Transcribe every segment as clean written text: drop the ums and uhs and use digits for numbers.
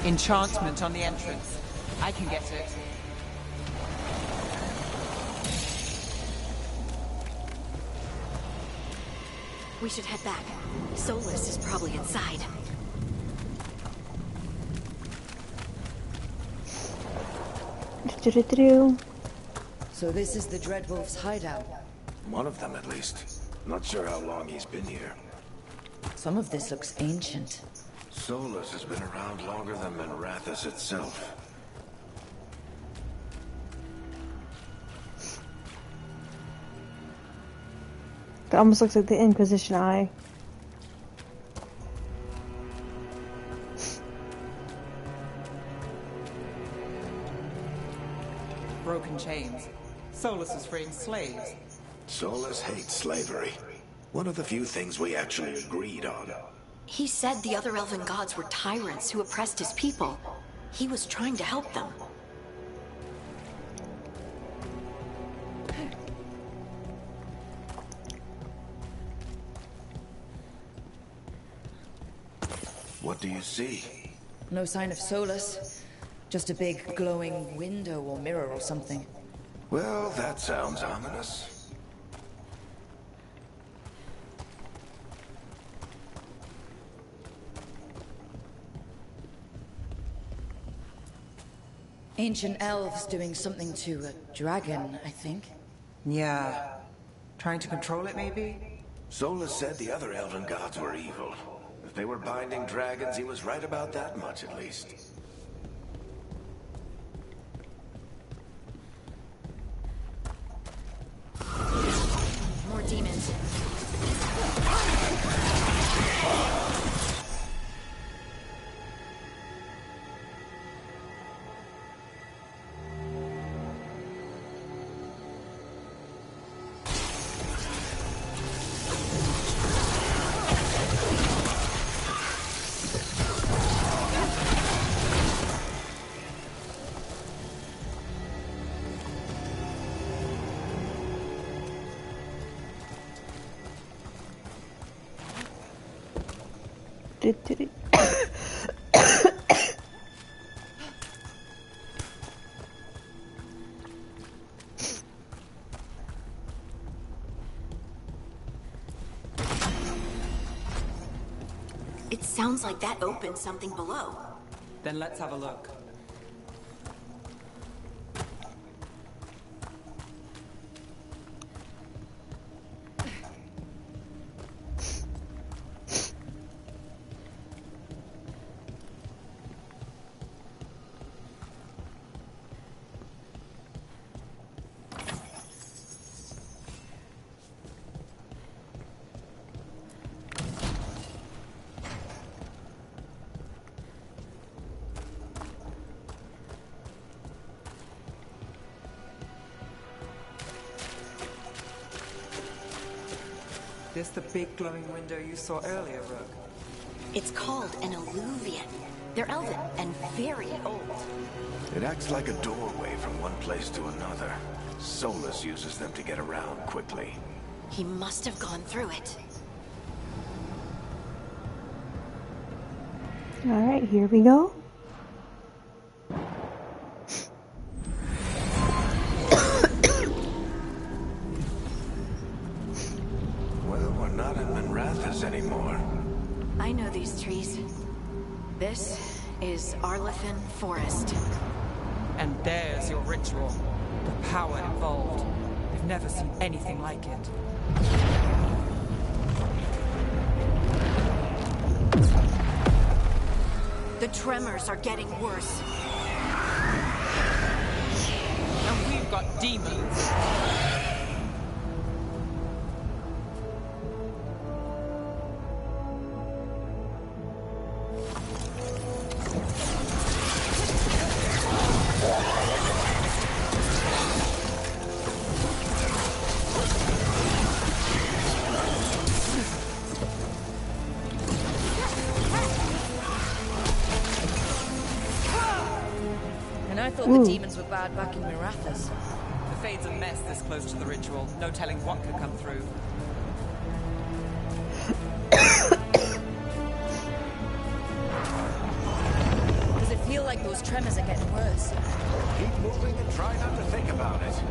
Enchantment on the entrance. I can get it. We should head back. Solas is probably inside. So this is the Dreadwolf's hideout. One of them, at least. Not sure how long he's been here. Some of this looks ancient. Solas has been around longer than Minrathous itself. It almost looks like the Inquisition eye. Broken chains. Solas is freeing slaves. Solas hates slavery. One of the few things we actually agreed on. He said the other elven gods were tyrants who oppressed his people. He was trying to help them. What do you see? No sign of Solas. Just a big glowing window or mirror or something. Well, that sounds ominous. Ancient elves doing something to a dragon, I think. Yeah. Trying to control it, maybe? Solas said the other elven gods were evil. If they were binding dragons, he was right about that much, at least. More demons. It sounds like that opened something below. Then let's have a look. This the big glowing window you saw earlier, Rogue? It's called an alluvian. They're elven and very old. It acts like a doorway from one place to another. Solas uses them to get around quickly. He must have gone through it. Alright, here we go. Well, we're not in Minrathous anymore. I know these trees. This is Arlethan Forest. And there's your ritual. The power involved. I've never seen anything like it. The tremors are getting worse. And we've got demons. I thought the demons were bad back in Minrathous. The Fade's a mess this close to the ritual. No telling what could come through. Does it tremors are getting worse. Keep moving and try not to think about it.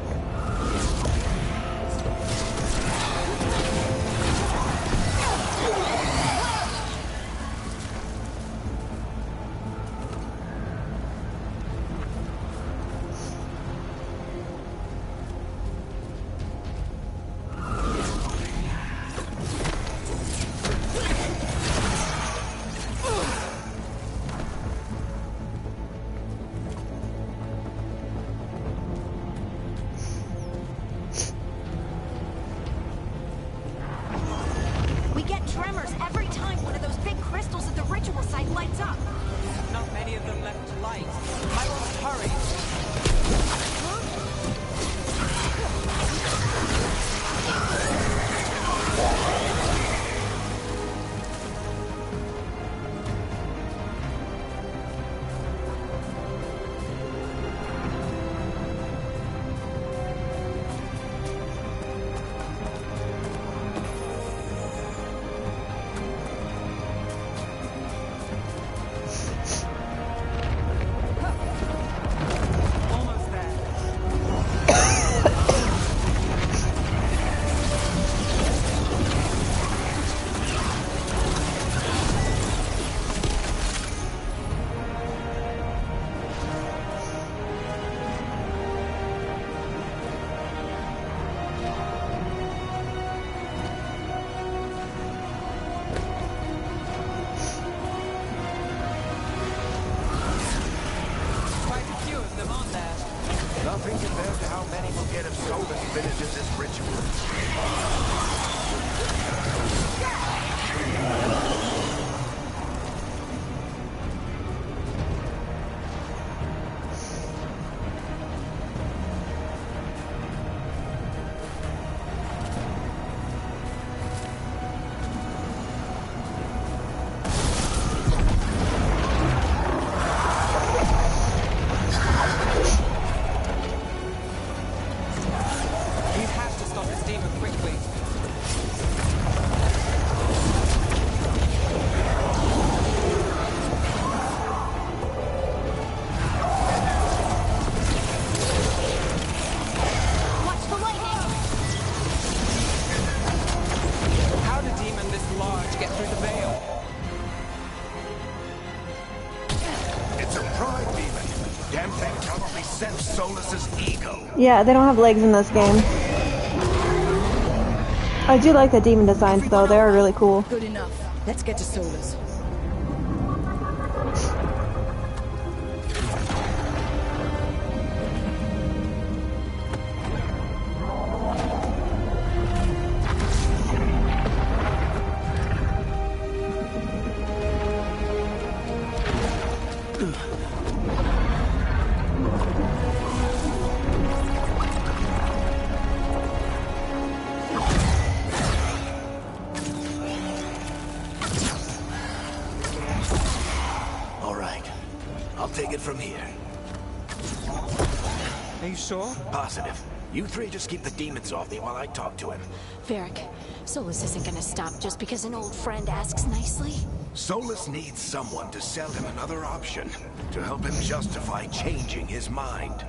Nothing compared to how many will get if Solas finishes this ritual. Yeah, they don't have legs in this game. I do like the demon designs though, they are really cool. Good enough. Let's get to Solas. Positive. You three just keep the demons off me while I talk to him. Varric, Solas isn't gonna stop just because an old friend asks nicely. Solas needs someone to sell him another option, to help him justify changing his mind.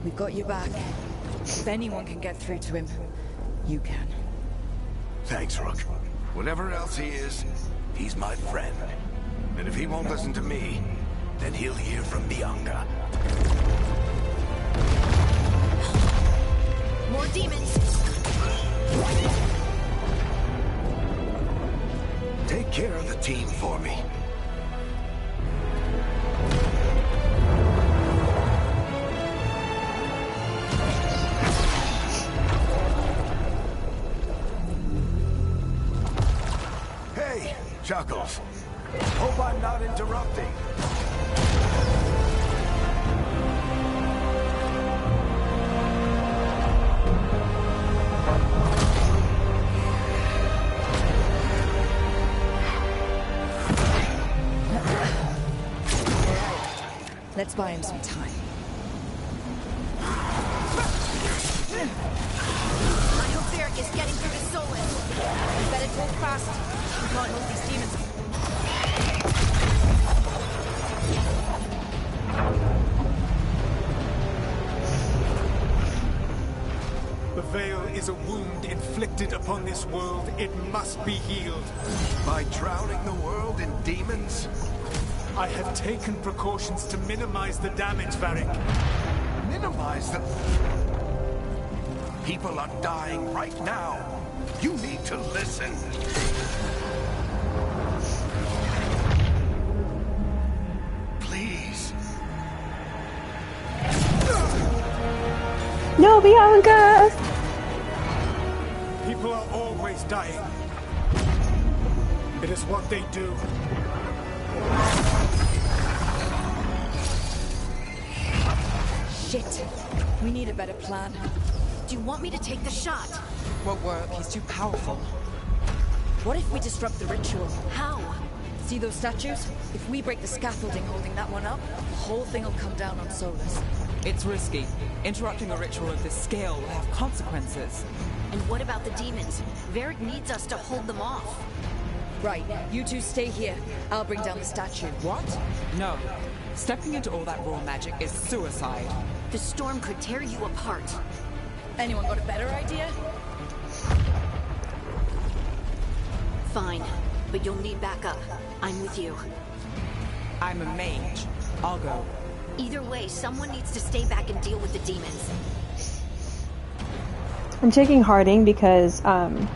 We've got you back. If anyone can get through to him, you can. Thanks, Rook. Whatever else he is, he's my friend. And if he won't listen to me, then he'll hear from Bianca. More demons! Take care of the team for me. Hey, Chuckles. Hope I'm not interrupting. Let's buy him some time. I hope Varric is getting through to Solas. I bet it's hold fast. can't hold these demons. The Veil is a wound inflicted upon this world. It must be healed. By drowning the world in demons? I have taken precautions to minimize the damage, Varric. Minimize the... People are dying right now. You need to listen. Please. No, Bianca! People are always dying. It is what they do. Shit. We need a better plan. Do you want me to take the shot? Won't work, he's too powerful. What if we disrupt the ritual? How? See those statues? If we break the scaffolding holding that one up, the whole thing will come down on Solas. It's risky. Interrupting a ritual of this scale will have consequences. And what about the demons? Varric needs us to hold them off. Right, you two stay here. I'll bring down the statue. What? No. Stepping into all that raw magic is suicide. The storm could tear you apart. Anyone got a better idea? Fine, but you'll need backup. I'm with you. I'm a mage. I'll go. Either way, someone needs to stay back and deal with the demons. I'm taking Harding because, I'll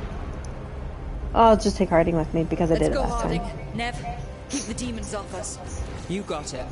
just take Harding with me because I did it Let's go, last Harding. time. Nev, keep the demons off us. You got it.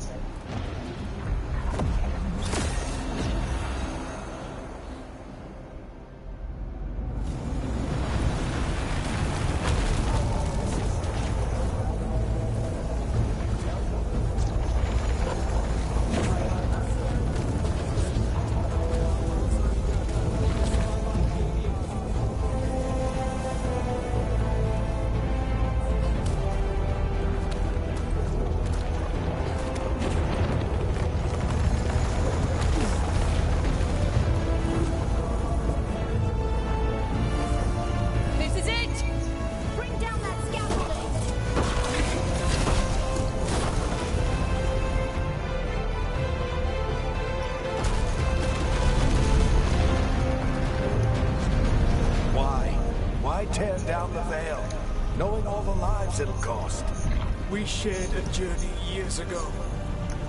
Tear down the Veil, knowing all the lives it'll cost. We shared a journey years ago.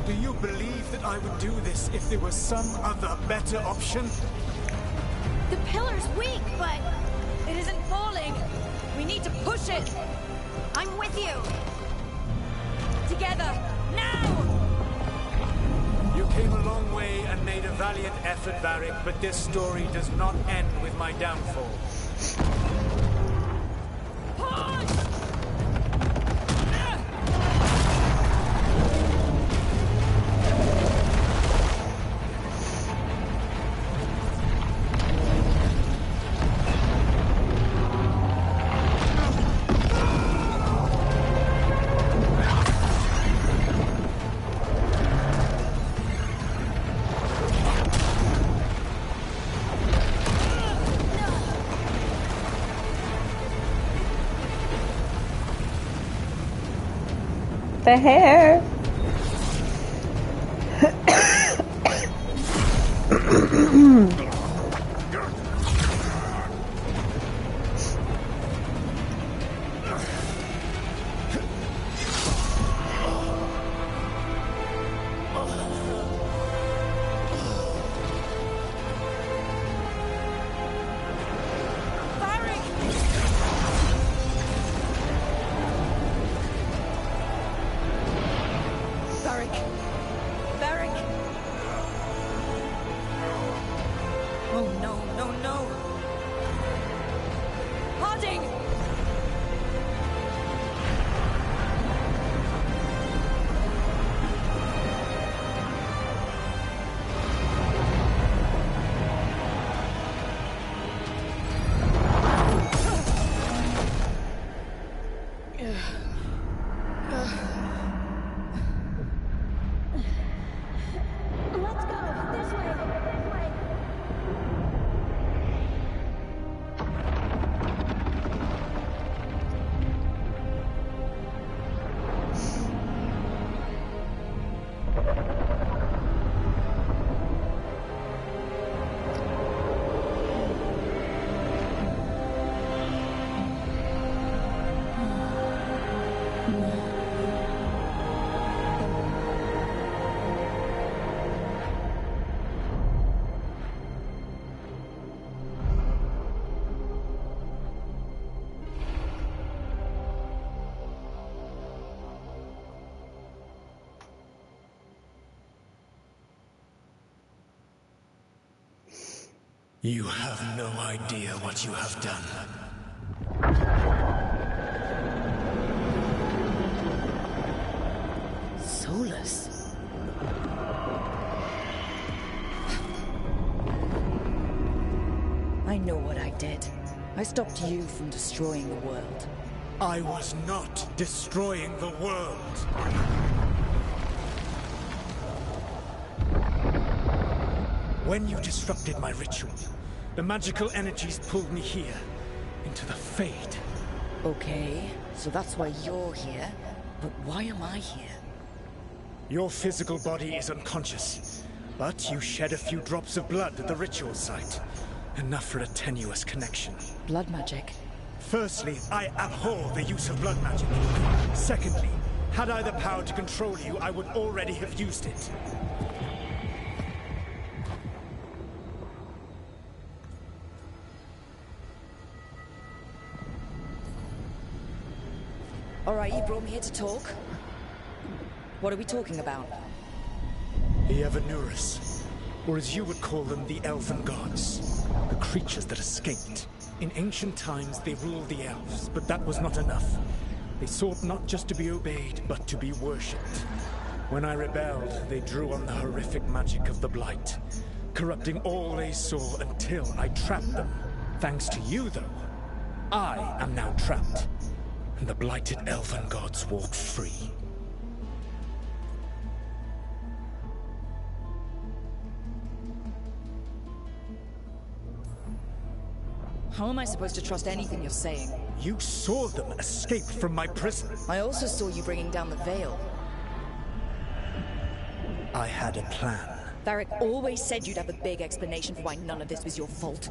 Do you believe that I would do this if there was some other better option? The pillar's weak, but It isn't falling. We need to push it. I'm with you. Together. Now! You came a long way and made a valiant effort, Varric, but this story does not end with my downfall. The hair. You have no idea what you have done. Solas. I know what I did. I stopped you from destroying the world. I was not destroying the world. When you disrupted my ritual, the magical energies pulled me here, into the Fade. Okay, so that's why you're here. But why am I here? Your physical body is unconscious, but you shed a few drops of blood at the ritual site. Enough for a tenuous connection. Blood magic? Firstly, I abhor the use of blood magic. Secondly, had I the power to control you, I would already have used it. Alright, you brought me here to talk. What are we talking about? The Evanurus, or as you would call them, the Elven Gods. The creatures that escaped. In ancient times, they ruled the elves, but that was not enough. They sought not just to be obeyed, but to be worshipped. When I rebelled, they drew on the horrific magic of the Blight, corrupting all they saw until I trapped them. Thanks to you, though, I am now trapped, and the blighted Elven Gods walk free. How am I supposed to trust anything you're saying? You saw them escape from my prison. I also saw you bringing down the veil. I had a plan. Varric always said you'd have a big explanation for why none of this was your fault.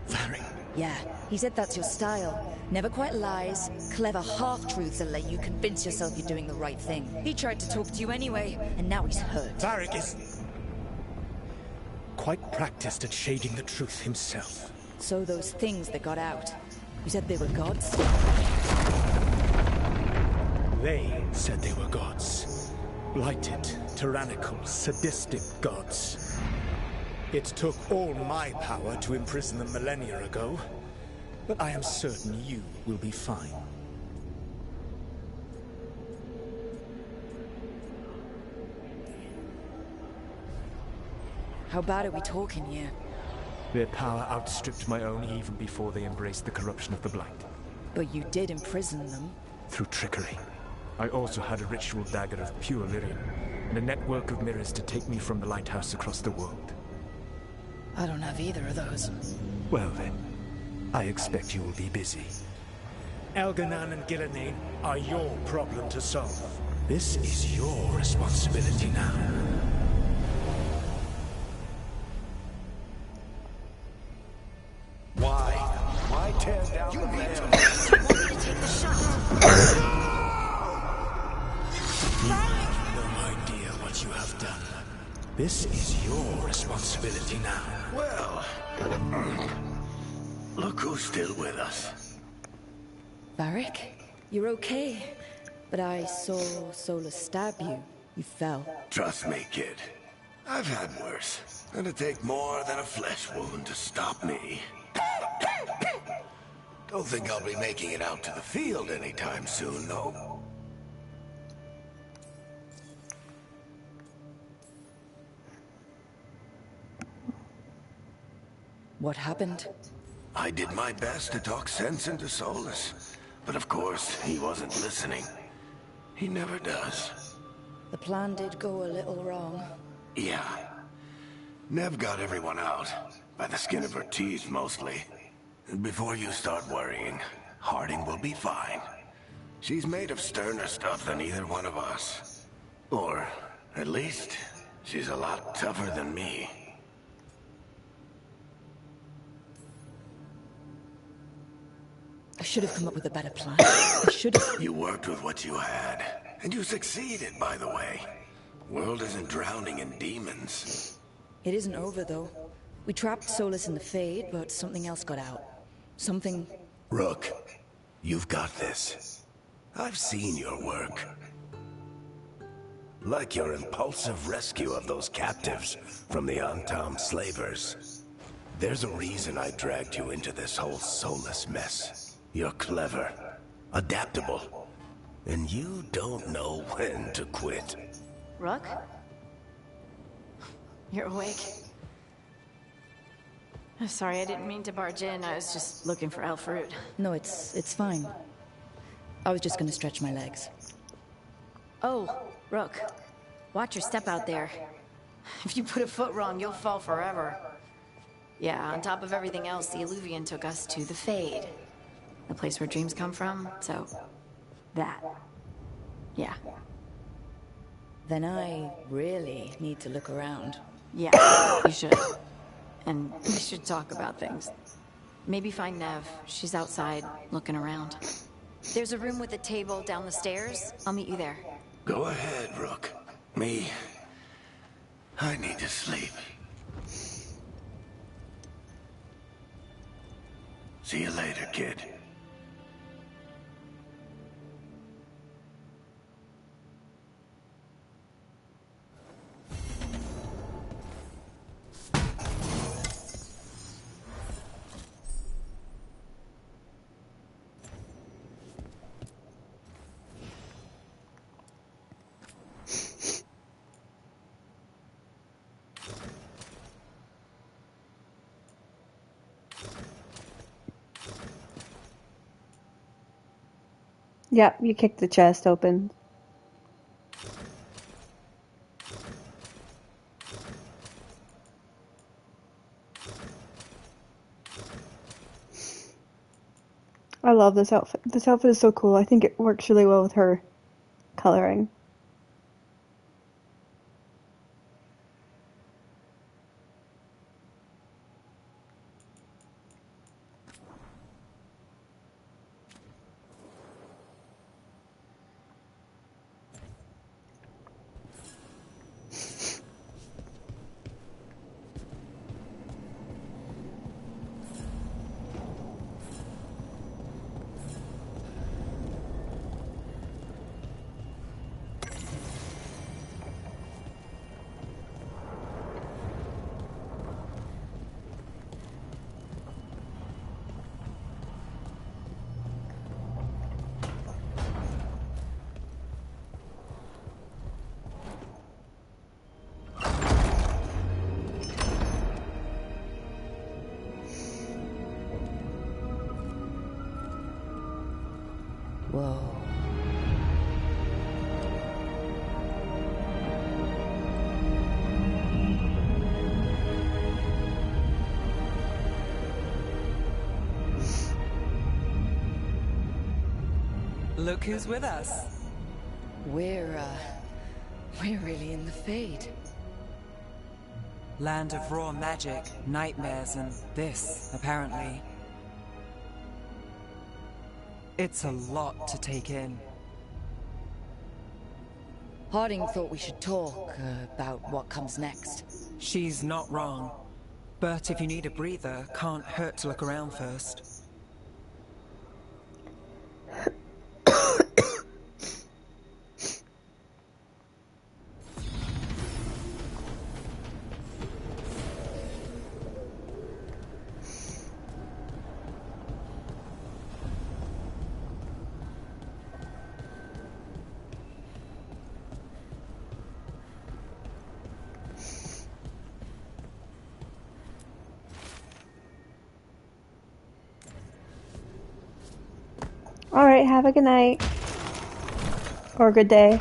Varric? Yeah, he said that's your style. Never quite lies, clever half-truths that let you convince yourself you're doing the right thing. He tried to talk to you anyway, and now he's hurt. Varric is quite practiced at shading the truth himself. So those things that got out, you said they were gods? They said they were gods. Blighted, tyrannical, sadistic gods. It took all my power to imprison them millennia ago, but I am certain you will be fine. How bad are we talking here? Their power outstripped my own even before they embraced the corruption of the Blight. But you did imprison them. Through trickery. I also had a ritual dagger of pure lyrium, and a network of mirrors to take me from the lighthouse across the world. I don't have either of those. Well then, I expect you will be busy. Elganan and Gillenane are your problem to solve. This is your responsibility now. Why tear down the veil? You have no idea what you have done. This is your responsibility now. Well, look who's still with us. Varric? You're okay. But I saw Solas stab you. You fell. Trust me, kid. I've had worse. It'd take more than a flesh wound to stop me. Don't think I'll be making it out to the field anytime soon, though. What happened? I did my best to talk sense into Solas, but of course, he wasn't listening. He never does. The plan did go a little wrong. Yeah. Nev got everyone out, by the skin of her teeth mostly. And before you start worrying, Harding will be fine. She's made of sterner stuff than either one of us. Or, at least, she's a lot tougher than me. I should have come up with a better plan. I should have... You worked with what you had, and you succeeded, by the way. World isn't drowning in demons. It isn't over, though. We trapped Solas in the Fade, but something else got out. Something... Rook, you've got this. I've seen your work. Like your impulsive rescue of those captives from the Antam slavers. There's a reason I dragged you into this whole Solas mess. You're clever, adaptable, and you don't know when to quit. Rook? You're awake. Sorry, I didn't mean to barge in. I was just looking for elf fruit. No, it's fine. I was just gonna stretch my legs. Oh, Rook. Watch your step out there. If you put a foot wrong, you'll fall forever. Yeah, on top of everything else, the Illuvian took us to the Fade. The place where dreams come from, so... that. Yeah. Then I really need to look around. Yeah, you should. And we should talk about things. Maybe find Nev. She's outside, looking around. There's a room with a table down the stairs. I'll meet you there. Go ahead, Rook. Me, I need to sleep. See you later, kid. Yep, you kicked the chest open. I love this outfit. This outfit is so cool. I think it works really well with her coloring. Whoa. Look who's with us. We're really in the Fade. Land of raw magic, nightmares, and this, apparently. It's a lot to take in. Harding thought we should talk about what comes next. She's not wrong. But if you need a breather, can't hurt to look around first. Alright, have a good night. Or a good day.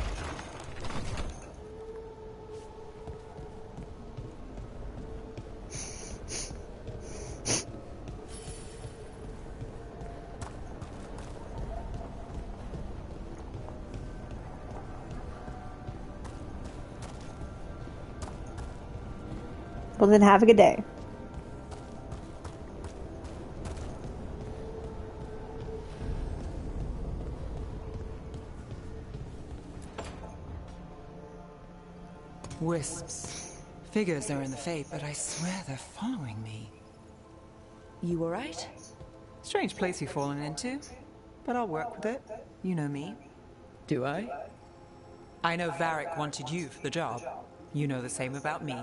Well then, have a good day. Wisps. Figures are in the Fate, but I swear they're following me. You alright? Strange place you've fallen into, but I'll work with it. You know me. Do I? I know Varric wanted you for the job. You know the same about me.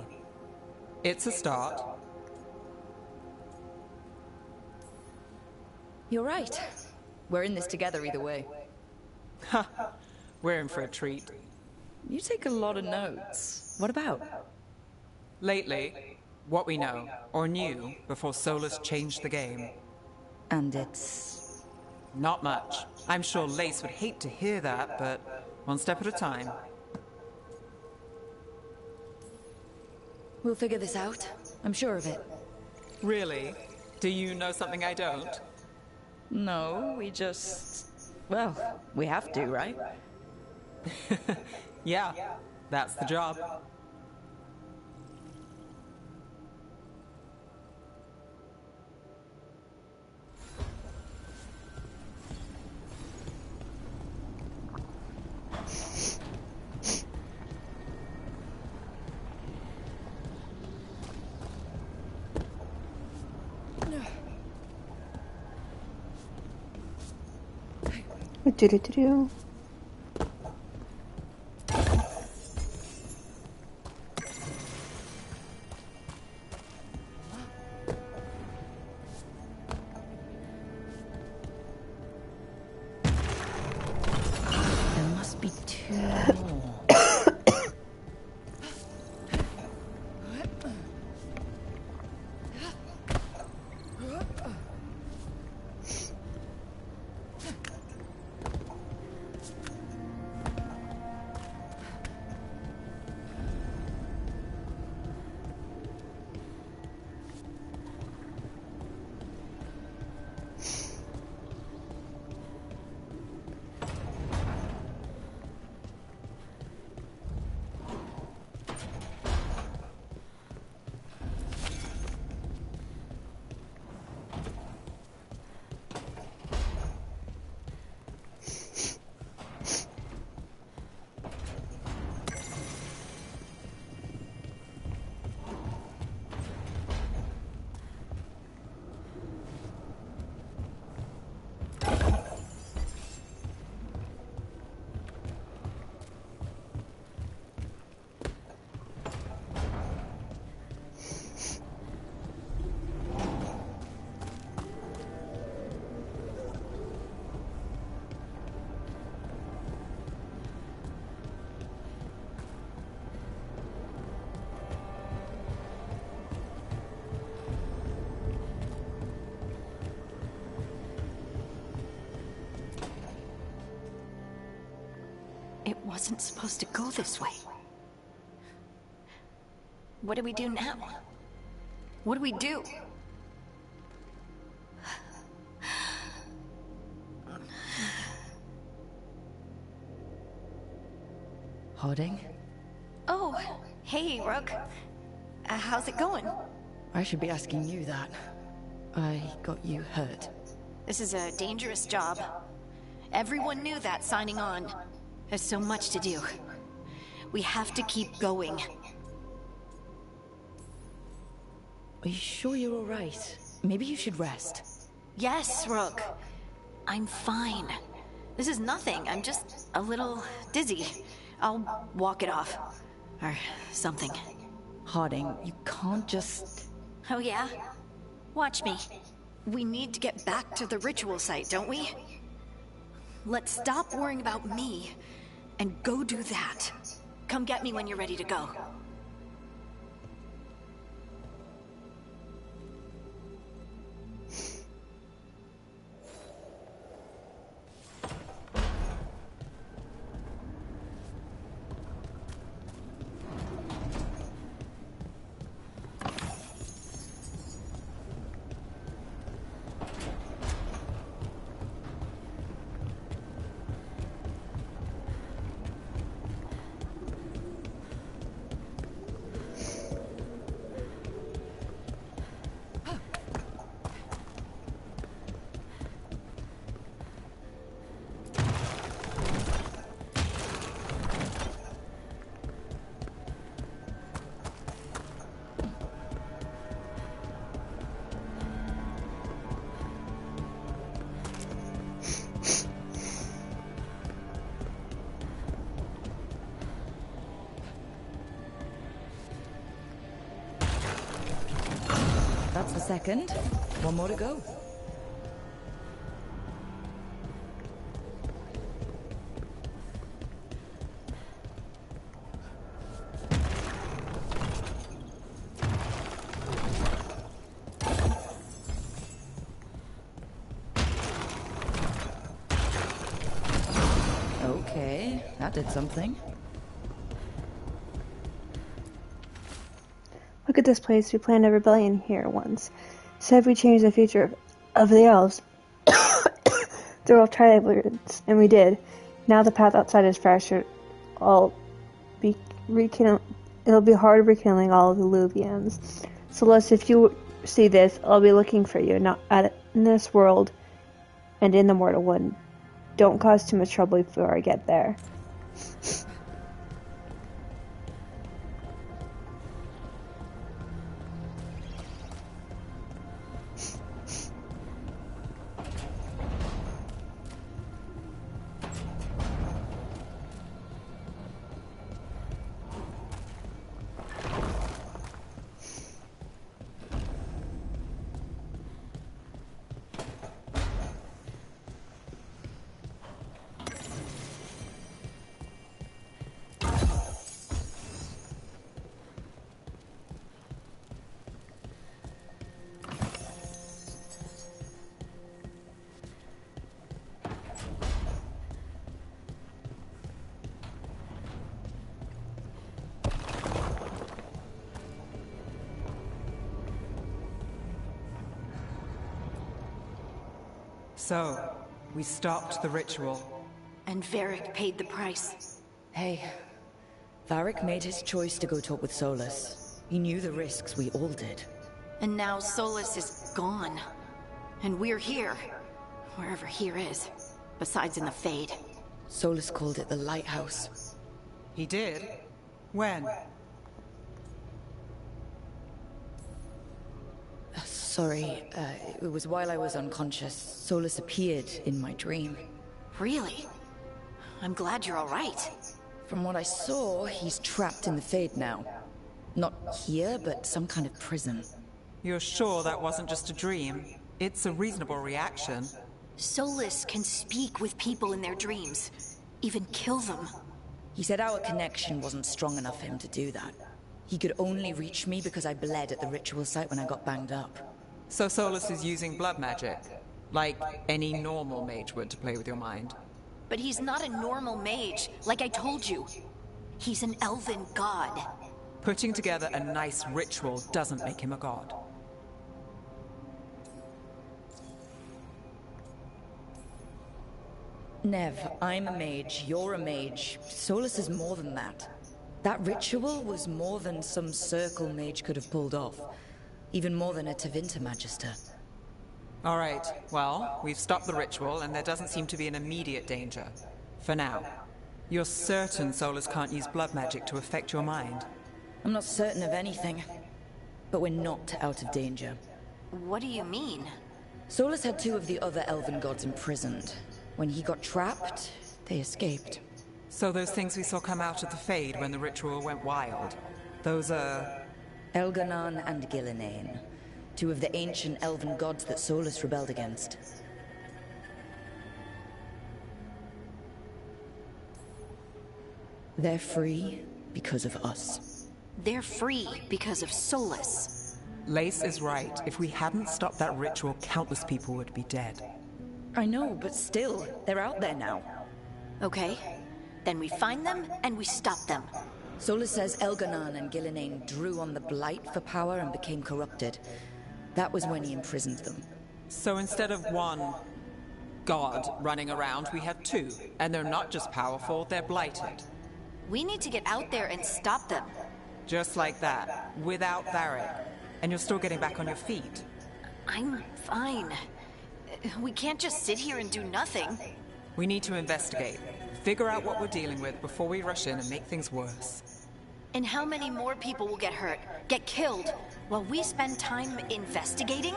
It's a start. You're right. We're in this together either way. Ha! We're in for a treat. You take a lot of notes. What about? Lately, what we know, or knew, before Solas changed the game. And it's... Not much. I'm sure Lace would hate to hear that, but one step at a time. We'll figure this out. I'm sure of it. Really? Do you know something I don't? No, we just... Well, we have to, right? Yeah, that's the job. Do-do-do-do. There must be two more. It wasn't supposed to go this way. What do we do now? What do we do? Harding? Oh, hey, Rook. How's it going? I should be asking you that. I got you hurt. This is a dangerous job. Everyone knew that signing on. There's so much to do. We have to keep going. Are you sure you're alright? Maybe you should rest. Yes, Rook. I'm fine. This is nothing. I'm just a little dizzy. I'll walk it off. Or something. Harding, you can't just... Oh yeah? Watch me. We need to get back to the ritual site, don't we? Let's stop worrying about me and go do that. Come get me when you're ready to go. That's the second. One more to go. Okay, that did something. Look at this place. We planned a rebellion here once. Said we changed the future of the elves. They're all tribalists, and we did. Now the path outside is fractured. It'll be hard rekindling all of the Luvians. Solas, if you see this, I'll be looking for you, not in this world and in the mortal one. Don't cause too much trouble before I get there. So, we stopped the ritual. And Varric paid the price. Hey, Varric made his choice to go talk with Solas. He knew the risks, we all did. And now Solas is gone. And we're here. Wherever here is. Besides in the Fade. Solas called it the Lighthouse. He did? When? Sorry, it was while I was unconscious. Solas appeared in my dream. Really? I'm glad you're alright. From what I saw, he's trapped in the Fade now. Not here, but some kind of prison. You're sure that wasn't just a dream? It's a reasonable reaction. Solas can speak with people in their dreams. Even kill them. He said our connection wasn't strong enough for him to do that. He could only reach me because I bled at the ritual site when I got banged up. So Solas is using blood magic? Like any normal mage would to play with your mind? But he's not a normal mage, like I told you. He's an elven god. Putting together a nice ritual doesn't make him a god. Nev, I'm a mage, you're a mage. Solas is more than that. That ritual was more than some circle mage could have pulled off. Even more than a Tevinter Magister. Alright, well, we've stopped the ritual and there doesn't seem to be an immediate danger. For now. You're certain Solas can't use blood magic to affect your mind? I'm not certain of anything. But we're not out of danger. What do you mean? Solas had two of the other elven gods imprisoned. When he got trapped, they escaped. So those things we saw come out of the Fade when the ritual went wild, those are... Elganan and Gillinane, two of the ancient elven gods that Solas rebelled against. They're free because of us. They're free because of Solas. Lace is right. If we hadn't stopped that ritual, countless people would be dead. I know, but still, they're out there now. Okay, then we find them and we stop them. Solas says Elganan and Gillinane drew on the Blight for power and became corrupted. That was when he imprisoned them. So instead of one god running around, we have two. And they're not just powerful, they're blighted. We need to get out there and stop them. Just like that, without Varric. And you're still getting back on your feet. I'm fine. We can't just sit here and do nothing. We need to investigate. Figure out what we're dealing with before we rush in and make things worse. And how many more people will get hurt, get killed, while we spend time investigating?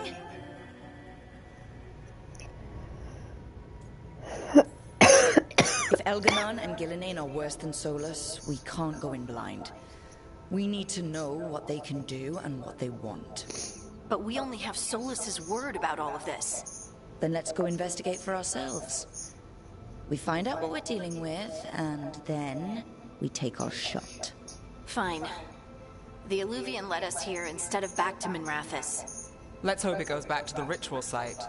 If Elganan and Gillinane are worse than Solas, we can't go in blind. We need to know what they can do and what they want. But we only have Solas's word about all of this. Then let's go investigate for ourselves. We find out what we're dealing with, and then we take our shot. Fine. The Illuvian led us here instead of back to Minrathous. Let's hope it goes back to the ritual site.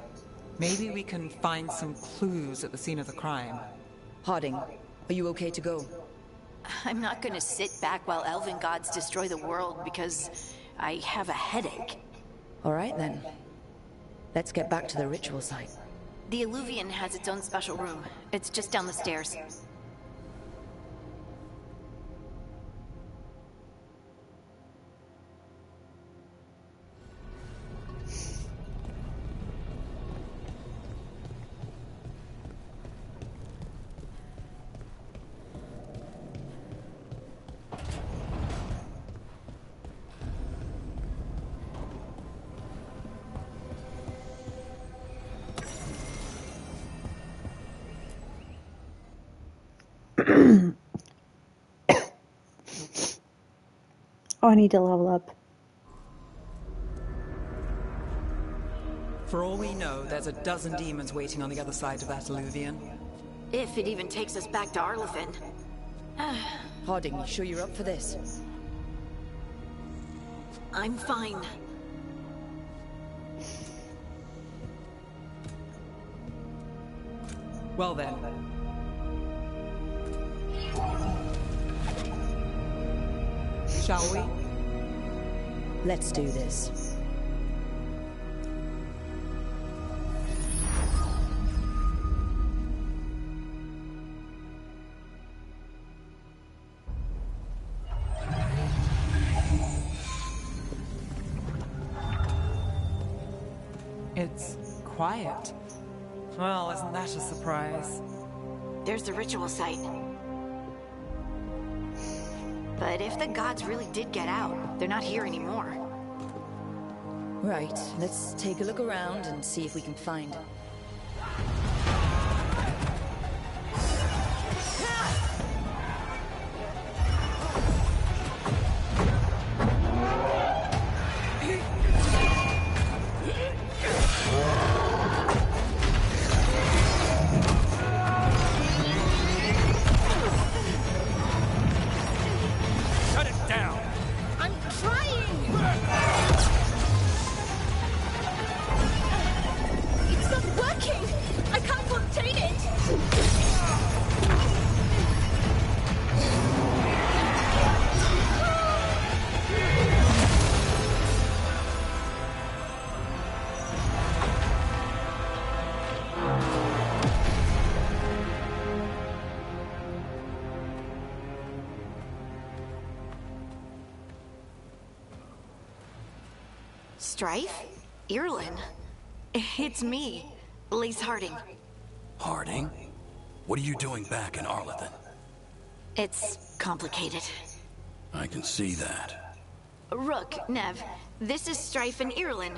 Maybe we can find some clues at the scene of the crime. Harding, are Are you okay to go? I'm not gonna sit back while elven gods destroy the world because I have a headache. All right, then. Let's get back to the ritual site. The Illuvian has its own special room. It's just down the stairs. Oh, I need to level up. For all we know, there's a dozen demons waiting on the other side of that Illuvian. If it even takes us back to Arlethan. Harding, you sure you're up for this? I'm fine. Well then. Shall we? Let's do this. It's quiet. Well, isn't that a surprise? There's the ritual site. But if the gods really did get out, they're not here anymore. Right, let's take a look around and see if we can find it. Strife? Irlin? It's me, Lace Harding. Harding? What are you doing back in Arlethan? It's complicated. I can see that. Rook, Nev, this is Strife and Irlin.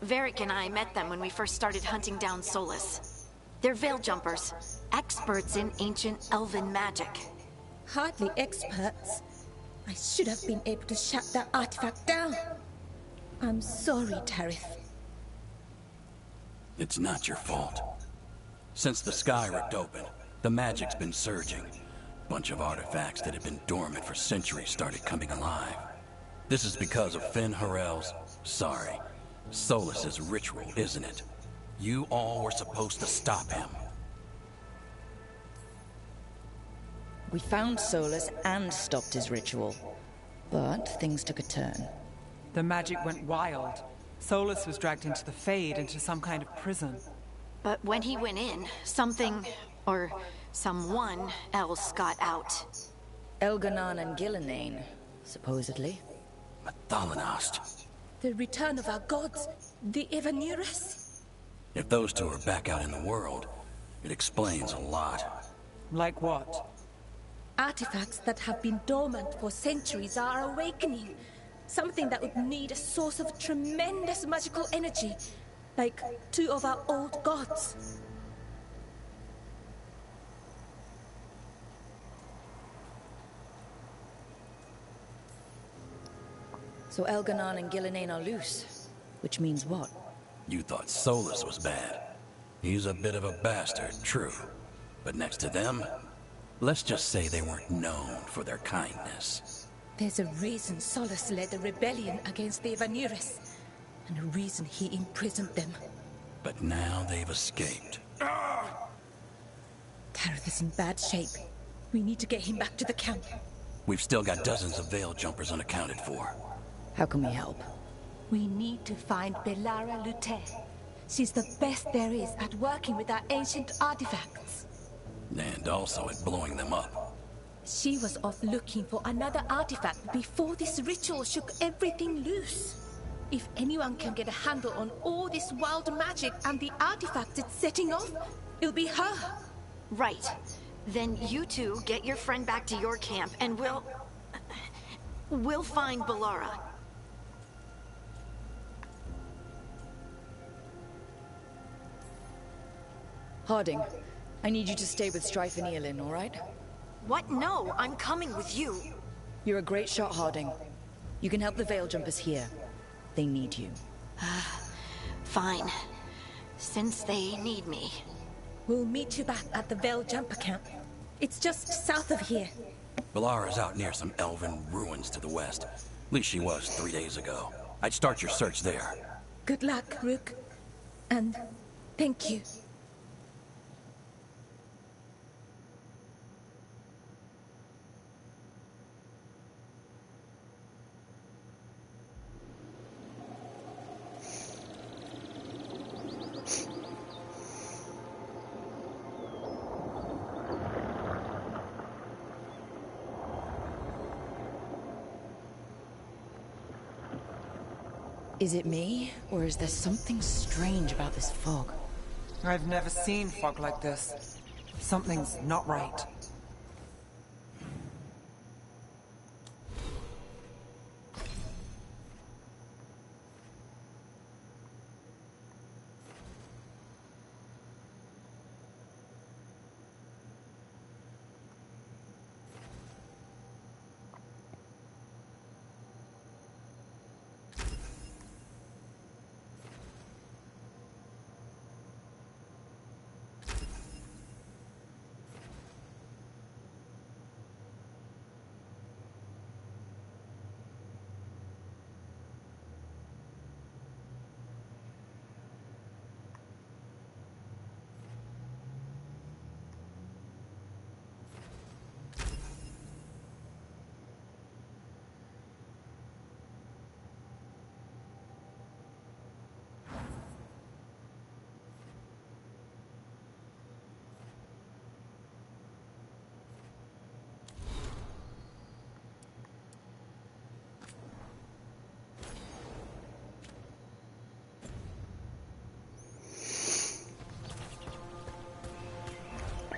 Varric and I met them when we first started hunting down Solas. They're veil jumpers, experts in ancient elven magic. Hardly experts. I should have been able to shut that artifact down. I'm sorry, Tarith. It's not your fault. Since the sky ripped open, the magic's been surging. Bunch of artifacts that had been dormant for centuries started coming alive. This is because of Finn Harel's... sorry, Solas's ritual, isn't it? You all were supposed to stop him. We found Solas and stopped his ritual. But things took a turn. The magic went wild. Solas was dragged into the Fade, into some kind of prison. But when he went in, something, or someone else got out. Elganon and Gillenane, supposedly. Mathalanost. The return of our gods, the Evanuris. If those two are back out in the world, it explains a lot. Like what? Artifacts that have been dormant for centuries are awakening. Something that would need a source of tremendous magical energy, like two of our old gods. So Elganon and Gillenane are loose, which means what? You thought Solas was bad. He's a bit of a bastard, true. But next to them, let's just say they weren't known for their kindness. There's a reason Solas led a rebellion against the Evanuris, and a reason he imprisoned them. But now they've escaped. Tarith is in bad shape. We need to get him back to the camp. We've still got dozens of veil jumpers unaccounted for. How can we help? We need to find Belara Lute. She's the best there is at working with our ancient artifacts. And also at blowing them up. She was off looking for another artifact before this ritual shook everything loose. If anyone can get a handle on all this wild magic and the artifacts it's setting off, it'll be her. Right. Then you two get your friend back to your camp and we'll find Belara. Harding, I need you to stay with Strife and Eolin, all right? What? No, I'm coming with you. You're a great shot, Harding. You can help the Veil Jumpers here. They need you. Fine. Since they need me. We'll meet you back at the Veil Jumper camp. It's just south of here. Belara's out near some elven ruins to the west. At least she was 3 days ago. I'd start your search there. Good luck, Rook. And thank you. Is it me, or is there something strange about this fog? I've never seen fog like this. Something's not right.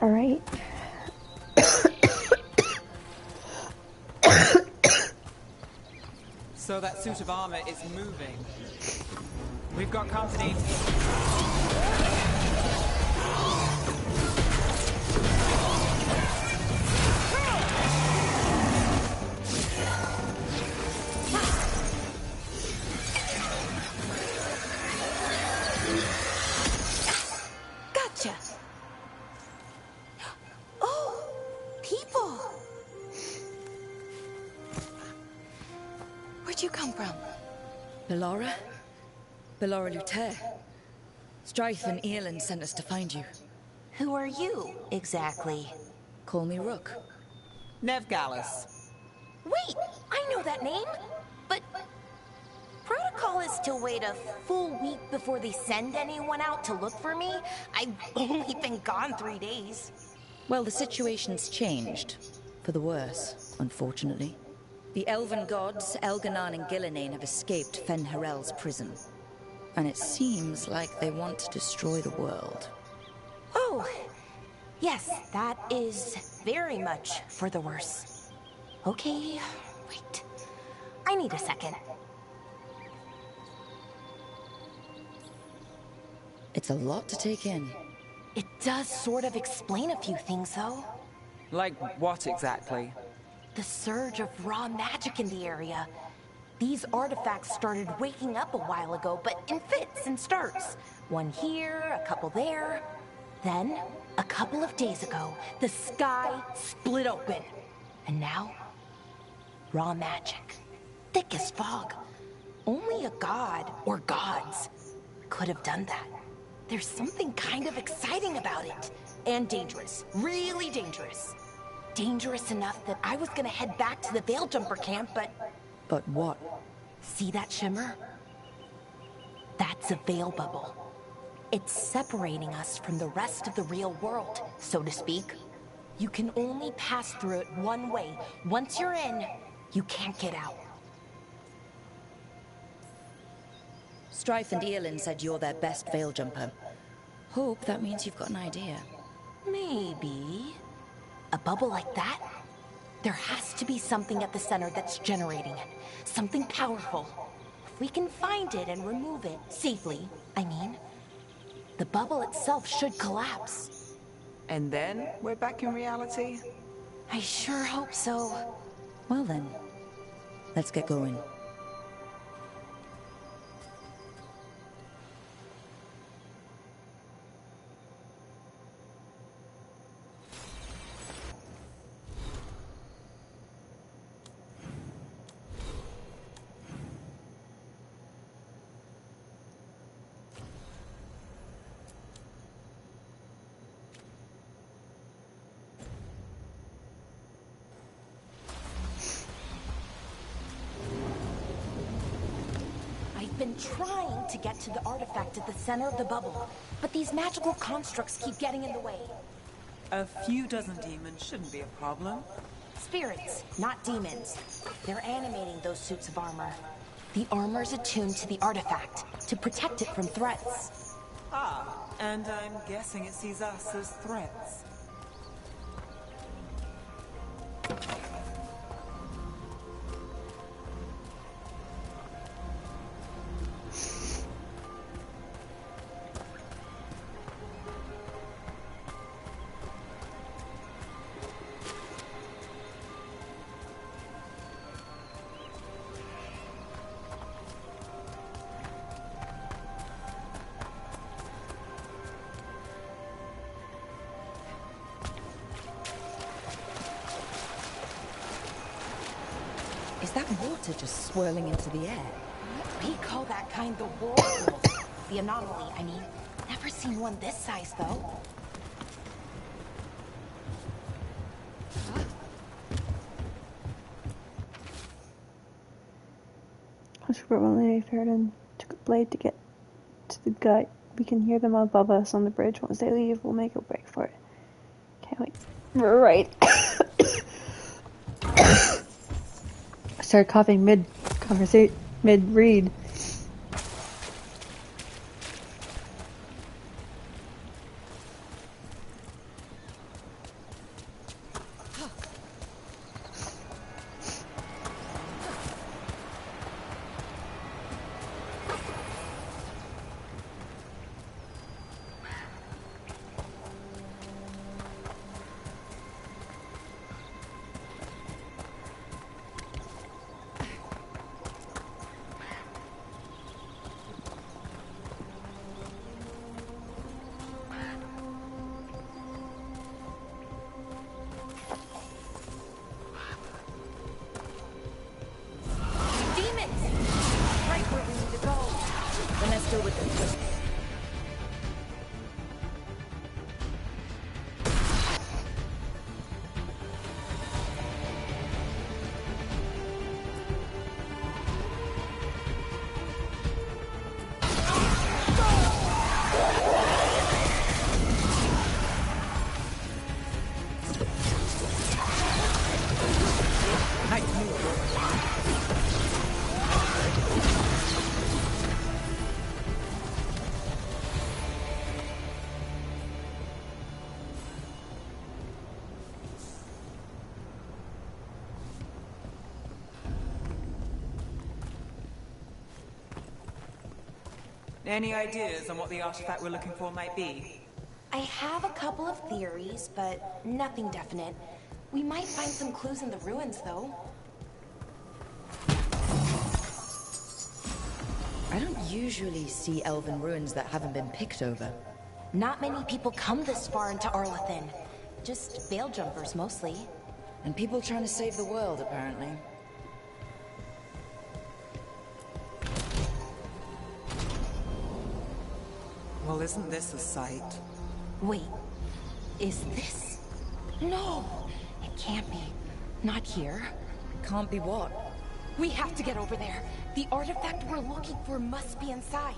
All right. So that suit of armor is moving. We've got company. Gotcha. Oh, people. Where'd you come from? Belara? Belara Lute. Strife and Eolin sent us to find you. Who are you, exactly? Call me Rook. Nevgalis. Wait, I know that name! But protocol is to wait a full week before they send anyone out to look for me. I've only been gone 3 days. Well, the situation's changed. For the worse, unfortunately. The elven gods, Elganan and Gillinane, have escaped Fen'Harel's prison. And it seems like they want to destroy the world. Oh, yes, that is very much for the worse. Okay, wait. I need a second. It's a lot to take in. It does sort of explain a few things, though. Like what exactly? The surge of raw magic in the area. These artifacts started waking up a while ago, but in fits and starts. One here, a couple there. Then, a couple of days ago, the sky split open. And now, raw magic. Thick as fog. Only a god, or gods, could have done that. There's something kind of exciting about it. And dangerous. Really dangerous. dangerous enough that I was gonna head back to the Veil Jumper camp, but... But what? See that shimmer? That's a veil bubble. It's separating us from the rest of the real world, so to speak. You can only pass through it one way. Once you're in, you can't get out. Strife and Eolin said you're their best veil jumper. Hope that means you've got an idea. Maybe. A bubble like that? There has to be something at the center that's generating it. Something powerful. If we can find it and remove it, safely, I mean, the bubble itself should collapse. And then we're back in reality? I sure hope so. Well then, let's get going. I've been trying to get to the artifact at the center of the bubble, but these magical constructs keep getting in the way. A few dozen demons shouldn't be a problem. Spirits, not demons. They're animating those suits of armor. The armor's attuned to the artifact, to protect it from threats. Ah, and I'm guessing it sees us as threats. Is that water just swirling into the air? We call that kind the whirlpool. The anomaly, I mean. Never seen one this size, though. Super when Lady Faradin took a blade to get to the gut. We can hear them above us on the bridge. Once they leave, we'll make a break for it. Can't wait. Right. I started coughing mid-read. Any ideas on what the artifact we're looking for might be? I have a couple of theories, but nothing definite. We might find some clues in the ruins, though. I don't usually see elven ruins that haven't been picked over. Not many people come this far into Arlathan. Just veil jumpers, mostly. And people trying to save the world, apparently. Well, isn't this a sight? Wait, is this? No! It Can't be. Not here. Can't be what? We have to get over there. The artifact we're looking for must be inside.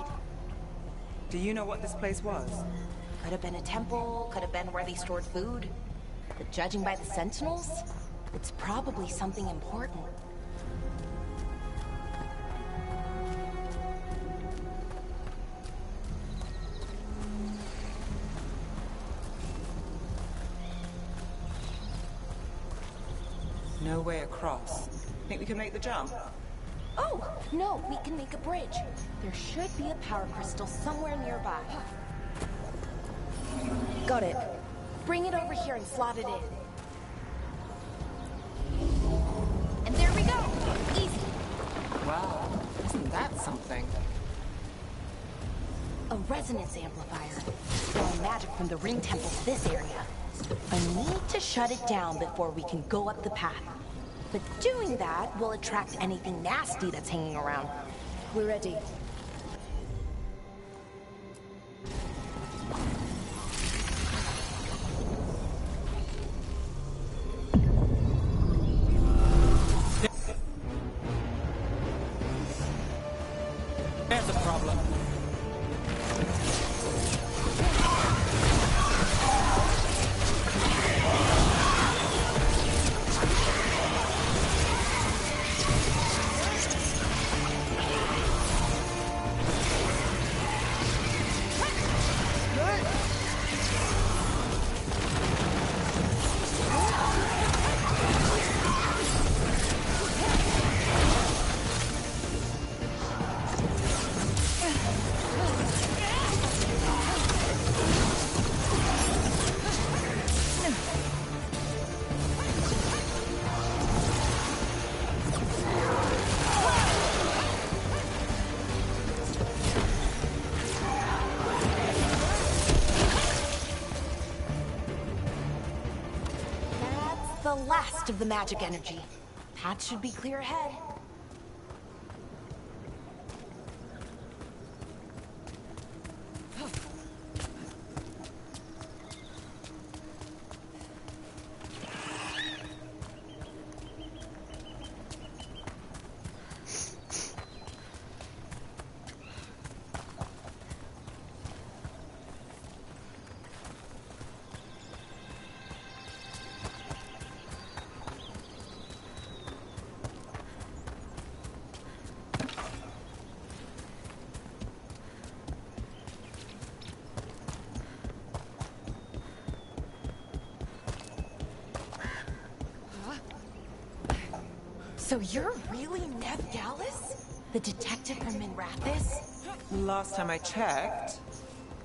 Do you know what this place was? Could have been a temple, could have been where they stored food. But judging by the sentinels, it's probably something important. No way across. Think we can make the jump? Oh, no, we can make a bridge. There should be a power crystal somewhere nearby. Got it. Bring it over here and slot it in. And there we go! Easy. Wow, isn't that something? A resonance amplifier. Throwing magic from the ring temple to this area. I need to shut it down before we can go up the path. But doing that will attract anything nasty that's hanging around. We're ready. There's a problem. The last of the magic energy. Path should be clear ahead. So you're really Nev Gallus? The detective from Minrathis? Last time I checked.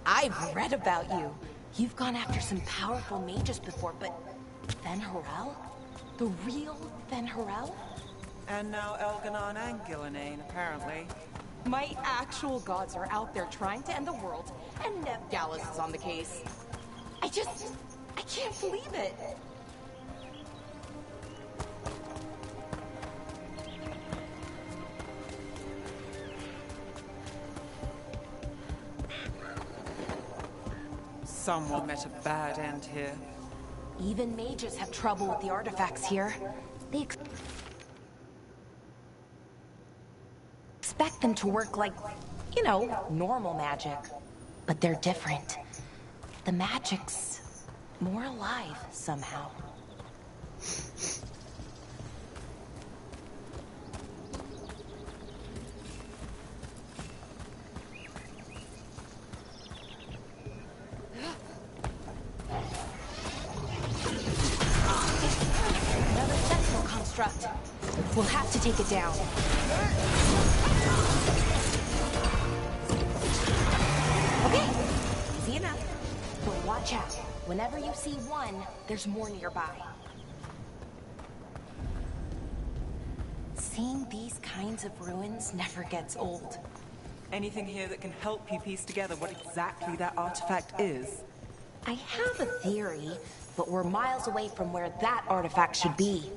I've read about you. You've gone after some powerful mages before, but Fen Harel? The real Fen Harel? And now Elganon and Gillinane, apparently. My actual gods are out there trying to end the world, and Nev Gallus is on the case. I can't believe it. Someone met a bad end here. Even mages have trouble with the artifacts here. They expect them to work like, you know, normal magic. But they're different. The magic's more alive somehow. Another sentinel construct. We'll have to take it down. Okay, easy enough. But watch out. Whenever you see one, there's more nearby. Seeing these kinds of ruins never gets old. Anything here that can help you piece together what exactly that artifact is? I have a theory, but we're miles away from where that artifact should be.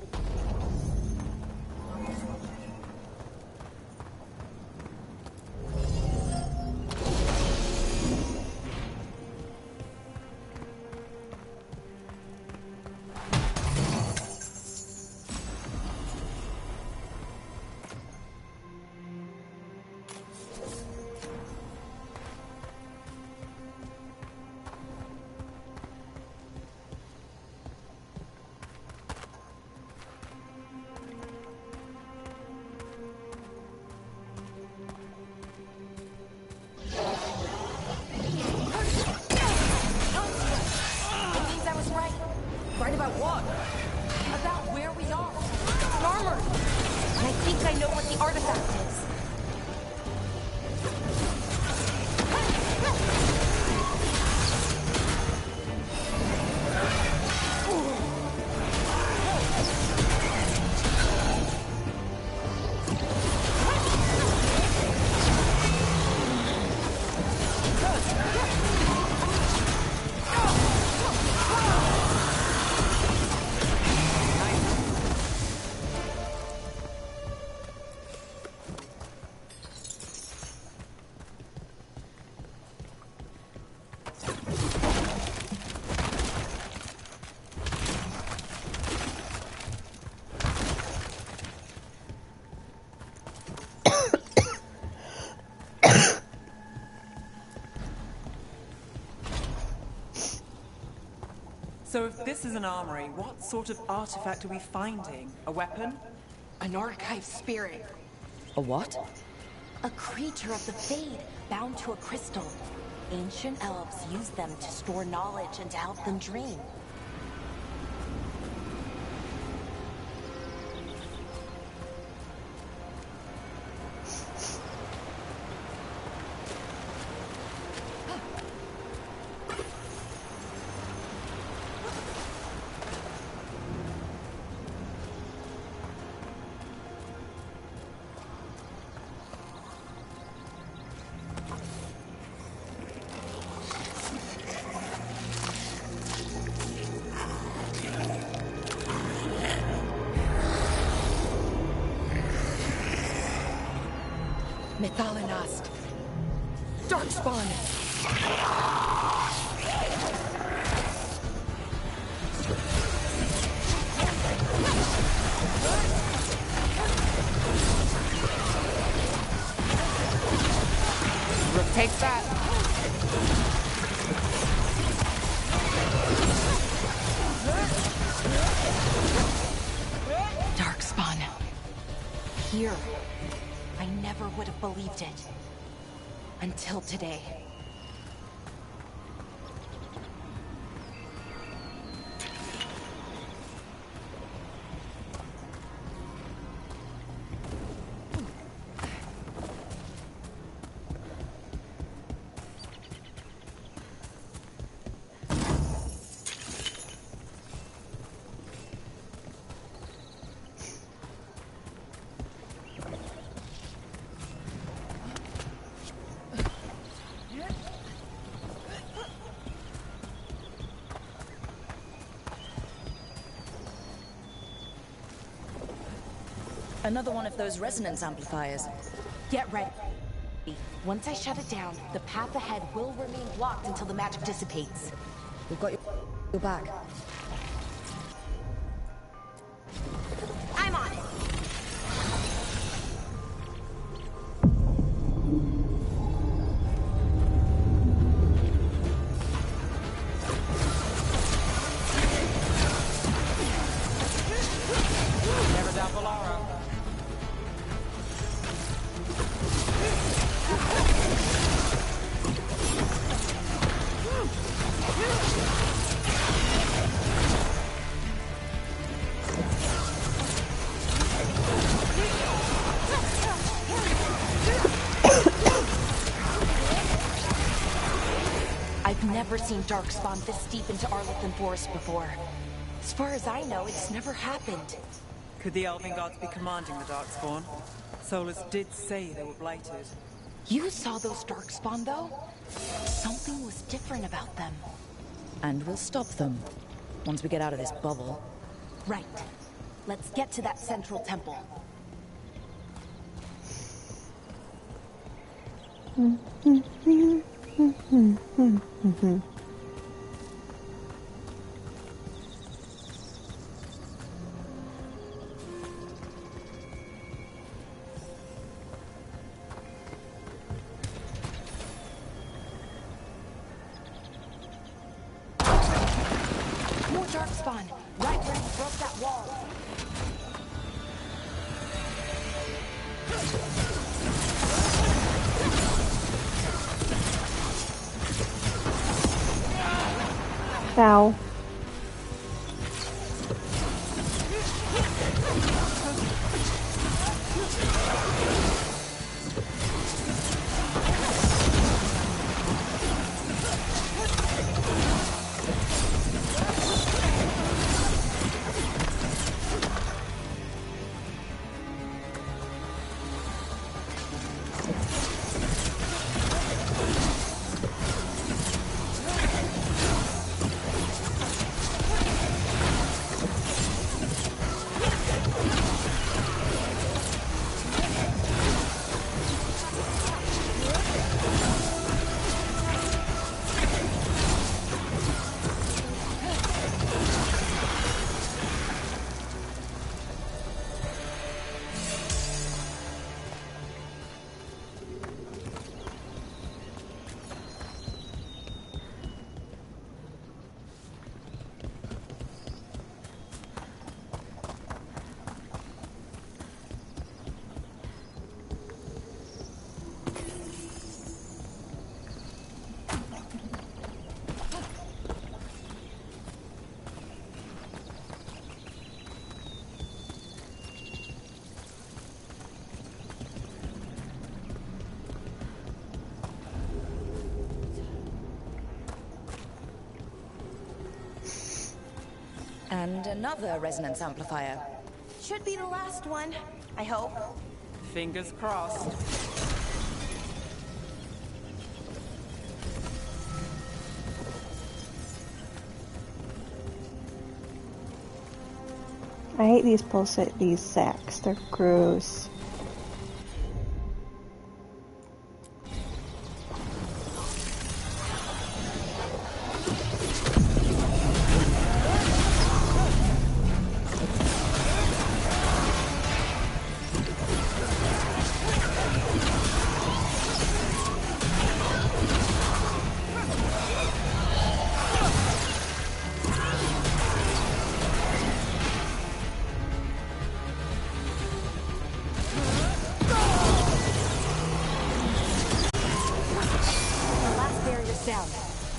was right. Right about what? About where we are. It's armored. And I think I know what the artifact is. So if this is an armory, what sort of artifact are we finding? A weapon? An archive spirit. A what? A creature of the Fade, bound to a crystal. Ancient elves use them to store knowledge and to help them dream. Methalinast. Darkspawn. Rook takes that. Darkspawn. Here. I never would have believed it. Until today. Another one of those resonance amplifiers. Get ready. Once I shut it down, the path ahead will remain blocked until the magic dissipates. We've got your back. I'm on it! Never doubt Valaro. I've never seen Darkspawn this deep into Arlethan Forest before. As far as I know, it's never happened. Could the Elven Gods be commanding the Darkspawn? Solas did say they were blighted. You saw those Darkspawn, though? Something was different about them. And we'll stop them. Once we get out of this bubble. Right. Let's get to that central temple. More Darkspawn, right where you broke that wall. Ow. And another resonance amplifier. Should be the last one, I hope. Fingers crossed. I hate these sacks. They're gross.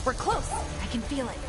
We're close. I can feel it.